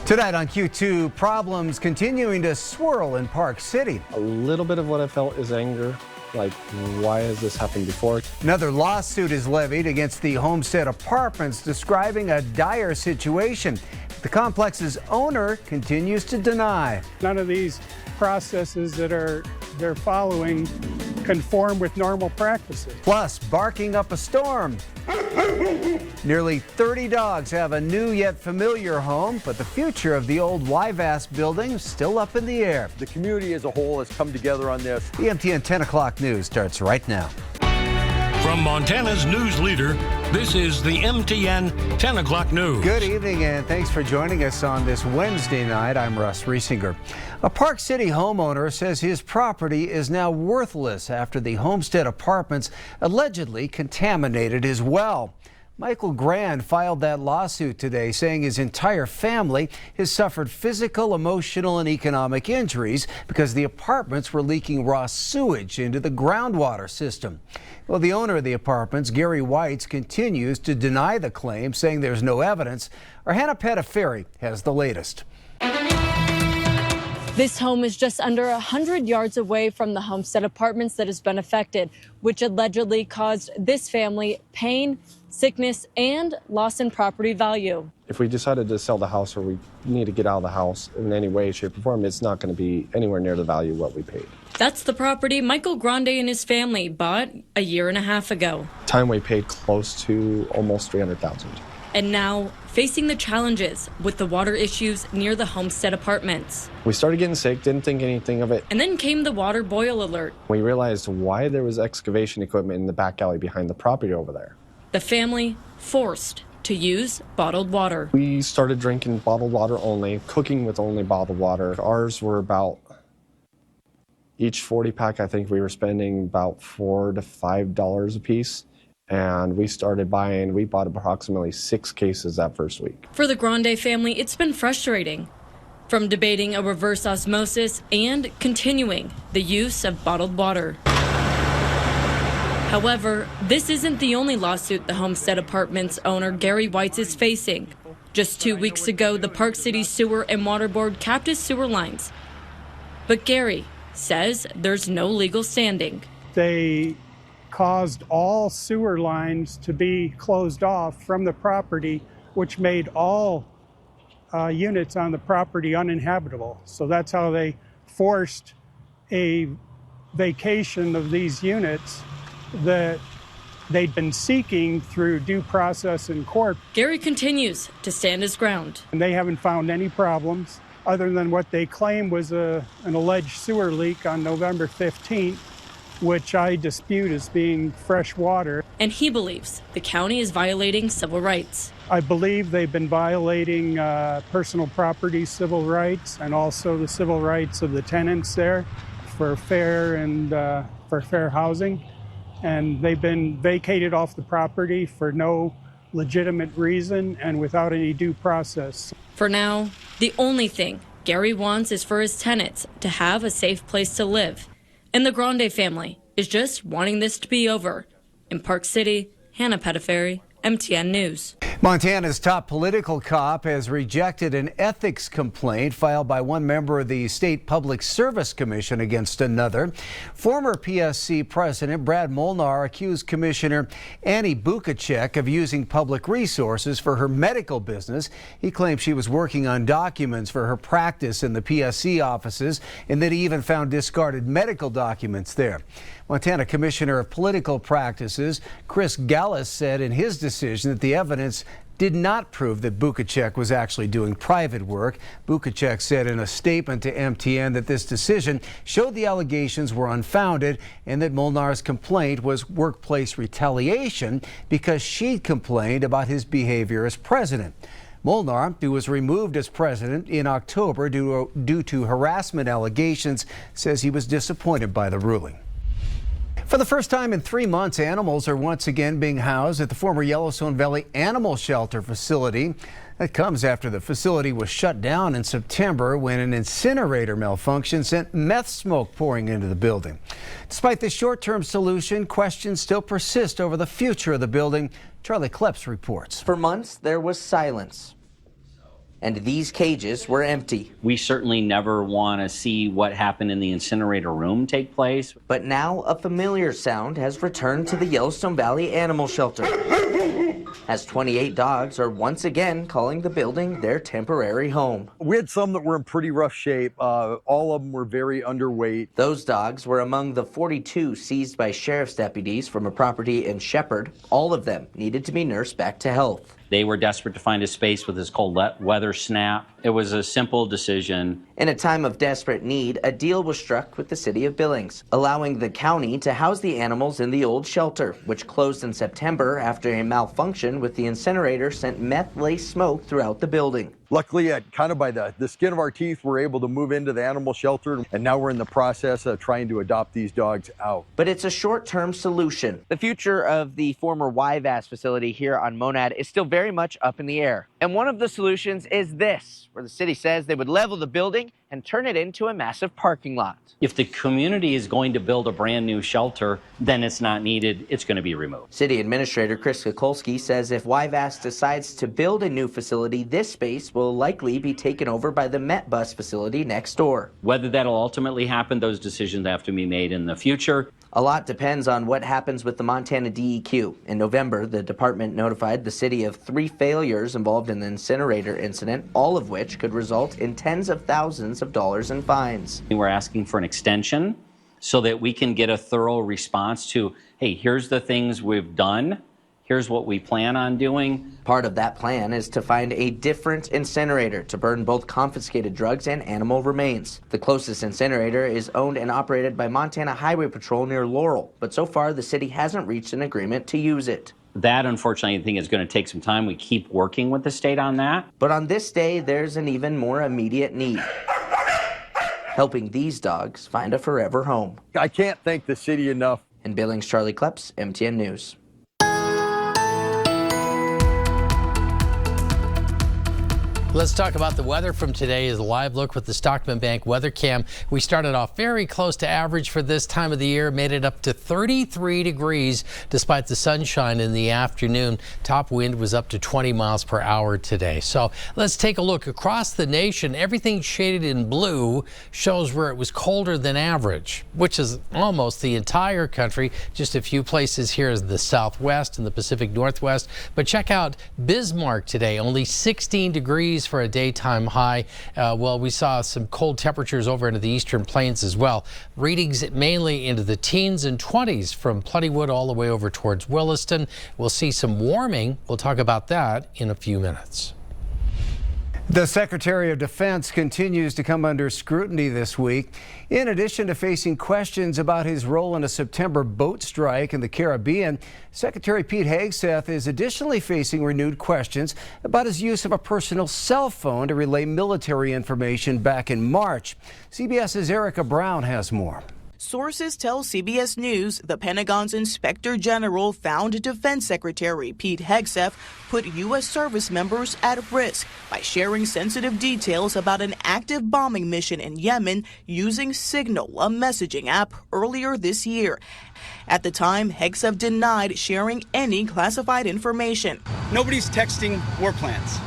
Tonight on Q2, problems continuing to swirl in Park City. A little bit of what I felt is anger. Like, why has this happened before? Another lawsuit is levied against the Homestead Apartments, describing a dire situation. The complex's owner continues to deny. None of these processes that they're following conform with normal practices. Plus, barking up a storm. Nearly 30 dogs have a new yet familiar home, but the future of the old YVAS building is still up in the air. The community as a whole has come together on this. The MTN 10 o'clock news starts right now. From Montana's news leader, this is the MTN 10 o'clock news. Good evening and thanks for joining us on this Wednesday night. I'm Russ Riesinger. A Park City homeowner says his property is now worthless after the Homestead Apartments allegedly contaminated his well. Michael Grand filed that lawsuit today, saying his entire family has suffered physical, emotional, and economic injuries because the apartments were leaking raw sewage into the groundwater system. Well, the owner of the apartments, Gary Whites, continues to deny the claim, saying there's no evidence. Our Hannah Pettiferi has the latest. This home is just under 100 yards away from the Homestead Apartments that has been affected, which allegedly caused this family pain, sickness, and loss in property value. If we decided to sell the house or we need to get out of the house in any way, shape, or form, it's not going to be anywhere near the value of what we paid. That's the property Michael Grande and his family bought a year and a half ago. Time we paid close to almost $300,000. And now facing the challenges with the water issues near the Homestead Apartments. We started getting sick, didn't think anything of it. And then came the water boil alert. We realized why there was excavation equipment in the back alley behind the property over there. The family forced to use bottled water. We started drinking bottled water only, cooking with only bottled water. Ours were about, each 40 pack, I think we were spending about $4 to $5 a piece. And we bought approximately 6 cases that first week. For the Grande family, it's been frustrating. From debating a reverse osmosis and continuing the use of bottled water. However, this isn't the only lawsuit the Homestead Apartments owner Gary Whites is facing. Just 2 weeks ago, the Park City Sewer and Water Board capped his sewer lines. But Gary says there's no legal standing. They caused all sewer lines to be closed off from the property, which made all units on the property uninhabitable. So that's how they forced a vacation of these units that they'd been seeking through due process in court. Gary continues to stand his ground. And they haven't found any problems other than what they claim was an alleged sewer leak on November 15th, which I dispute as being fresh water. And he believes the county is violating civil rights. I believe they've been violating personal property civil rights and also the civil rights of the tenants there for fair housing. And they've been vacated off the property for no legitimate reason and without any due process. For now, the only thing Gary wants is for his tenants to have a safe place to live. And the Grande family is just wanting this to be over. In Park City, Hannah Pettiferi, MTN News. Montana's top political cop has rejected an ethics complaint filed by one member of the State Public Service Commission against another. Former PSC President Brad Molnar accused Commissioner Annie Bukacek of using public resources for her medical business. He claimed she was working on documents for her practice in the PSC offices and that he even found discarded medical documents there. Montana Commissioner of Political Practices Chris Gallus said in his decision that the evidence did not prove that Bukacek was actually doing private work. Bukacek said in a statement to MTN that this decision showed the allegations were unfounded and that Molnar's complaint was workplace retaliation because she complained about his behavior as president. Molnar, who was removed as president in October due to harassment allegations, says he was disappointed by the ruling. For the first time in 3 months, animals are once again being housed at the former Yellowstone Valley Animal Shelter facility. That comes after the facility was shut down in September when an incinerator malfunction sent meth smoke pouring into the building. Despite this short-term solution, questions still persist over the future of the building. Charlie Kleps reports. For months, there was silence. and these cages were empty. We certainly never want to see what happened in the incinerator room take place. But now a familiar sound has returned to the Yellowstone Valley Animal Shelter, as 28 dogs are once again calling the building their temporary home. We had some that were in pretty rough shape. All of them were very underweight. Those dogs were among the 42 seized by sheriff's deputies from a property in Shepherd. All of them needed to be nursed back to health. They were desperate to find a space with this cold weather snap. It was a simple decision. In a time of desperate need, a deal was struck with the city of Billings, allowing the county to house the animals in the old shelter, which closed in September after a malfunction with the incinerator sent meth-laced smoke throughout the building. Luckily, kind of by the skin of our teeth, we're able to move into the animal shelter, and now we're in the process of trying to adopt these dogs out. But it's a short-term solution. The future of the former YVAS facility here on Monad is still very much up in the air. And one of the solutions is this, where the city says they would level the building and turn it into a massive parking lot. If the community is going to build a brand new shelter, then it's not needed, it's going to be removed. City Administrator Chris Kukulski says if YVAS decides to build a new facility, this space will likely be taken over by the MetBus facility next door. Whether that'll ultimately happen, those decisions have to be made in the future. A lot depends on what happens with the Montana DEQ. In November, the department notified the city of 3 failures involved in the incinerator incident, all of which could result in tens of thousands of dollars in fines. We're asking for an extension so that we can get a thorough response to, hey, here's the things we've done. Here's what we plan on doing. Part of that plan is to find a different incinerator to burn both confiscated drugs and animal remains. The closest incinerator is owned and operated by Montana Highway Patrol near Laurel, but so far the city hasn't reached an agreement to use it. That, unfortunately, I think is going to take some time. We keep working with the state on that. But on this day, there's an even more immediate need: helping these dogs find a forever home. I can't thank the city enough. In Billings, Charlie Kleps, MTN News. Let's talk about the weather from today. Is a live look with the Stockman Bank weather cam. We started off very close to average for this time of the year, made it up to 33 degrees despite the sunshine in the afternoon. Top wind was up to 20 miles per hour today. So let's take a look across the nation. Everything shaded in blue shows where it was colder than average, which is almost the entire country. Just a few places here in the Southwest and the Pacific Northwest. But check out Bismarck today, only 16 degrees for a daytime high. Well, we saw some cold temperatures over into the eastern plains as well. Readings mainly into the teens and 20s from Plentywood all the way over towards Williston. We'll see some warming. We'll talk about that in a few minutes. The Secretary of Defense continues to come under scrutiny this week. In addition to facing questions about his role in a September boat strike in the Caribbean, Secretary Pete Hegseth is additionally facing renewed questions about his use of a personal cell phone to relay military information back in March. CBS's Erica Brown has more. Sources tell CBS News the Pentagon's Inspector General found Defense Secretary Pete Hegseth put U.S. service members at risk by sharing sensitive details about an active bombing mission in Yemen using Signal, a messaging app, earlier this year. At the time, Hegseth denied sharing any classified information. Nobody's texting war plans.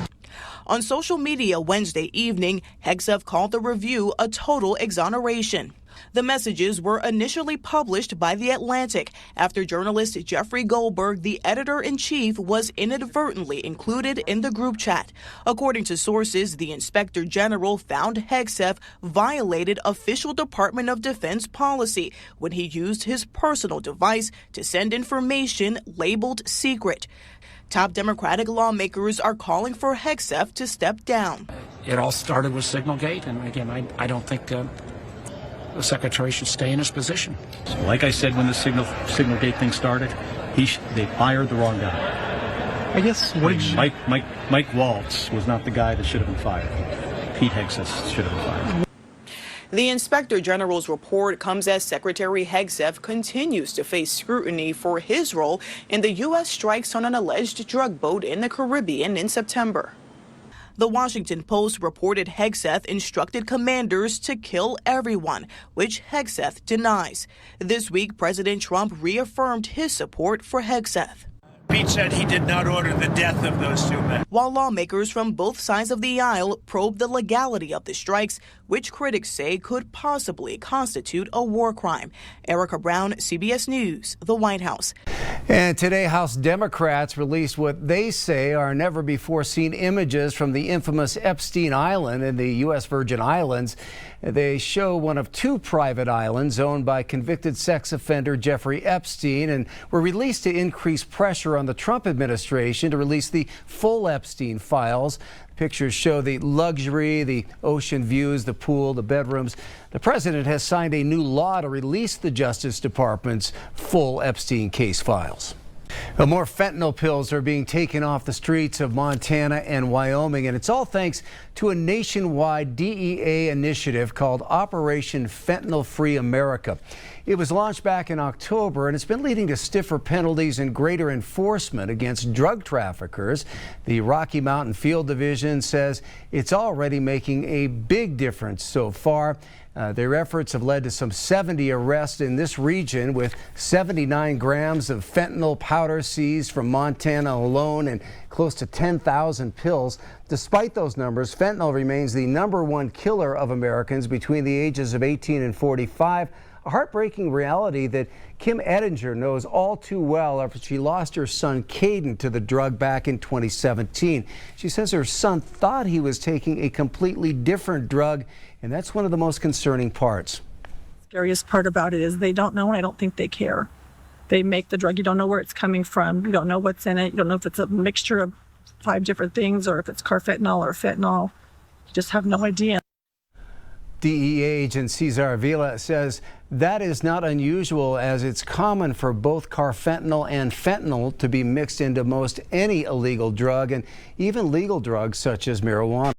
On social media Wednesday evening, Hegseth called the review a total exoneration. The messages were initially published by The Atlantic after journalist Jeffrey Goldberg, the editor-in-chief, was inadvertently included in the group chat. According to sources, the Inspector General found Hegseth violated official Department of Defense policy when he used his personal device to send information labeled secret. Top Democratic lawmakers are calling for Hegseth to step down. It all started with Signalgate, and again, I don't think the Secretary should stay in his position. So like I said when the Signalgate thing started, they hired the wrong guy. I guess Mike Waltz was not the guy that should have been fired. Pete Hegseth should have been fired. The Inspector General's report comes as Secretary Hegseth continues to face scrutiny for his role in the U.S. strikes on an alleged drug boat in the Caribbean in September. The Washington Post reported Hegseth instructed commanders to kill everyone, which Hegseth denies. This week, President Trump reaffirmed his support for Hegseth. Pete said he did not order the death of those two men. While lawmakers from both sides of the aisle probe the legality of the strikes, which critics say could possibly constitute a war crime. Erica Brown, CBS News, the White House. And today, House Democrats released what they say are never-before-seen images from the infamous Epstein Island in the U.S. Virgin Islands. They show one of two private islands owned by convicted sex offender Jeffrey Epstein and were released to increase pressure on the Trump administration to release the full Epstein files. Pictures show the luxury, the ocean views, the pool, the bedrooms. The president has signed a new law to release the Justice Department's full Epstein case files. More fentanyl pills are being taken off the streets of Montana and Wyoming, and it's all thanks to a nationwide DEA initiative called Operation Fentanyl Free America. It was launched back in October, and it's been leading to stiffer penalties and greater enforcement against drug traffickers. The Rocky Mountain Field Division says it's already making a big difference so far. Their efforts have led to some 70 arrests in this region, with 79 grams of fentanyl powder seized from Montana alone and close to 10,000 pills. Despite those numbers, fentanyl remains the #1 killer of Americans between the ages of 18 and 45. A heartbreaking reality that Kim Ettinger knows all too well after she lost her son Caden to the drug back in 2017. She says her son thought he was taking a completely different drug, and that's one of the most concerning parts. The scariest part about it is they don't know, and I don't think they care. They make the drug, you don't know where it's coming from, you don't know what's in it, you don't know if it's a mixture of 5 different things or if it's carfentanil or fentanyl. You just have no idea. DEA agent Cesar Vila says that is not unusual, as it's common for both carfentanil and fentanyl to be mixed into most any illegal drug and even legal drugs such as marijuana.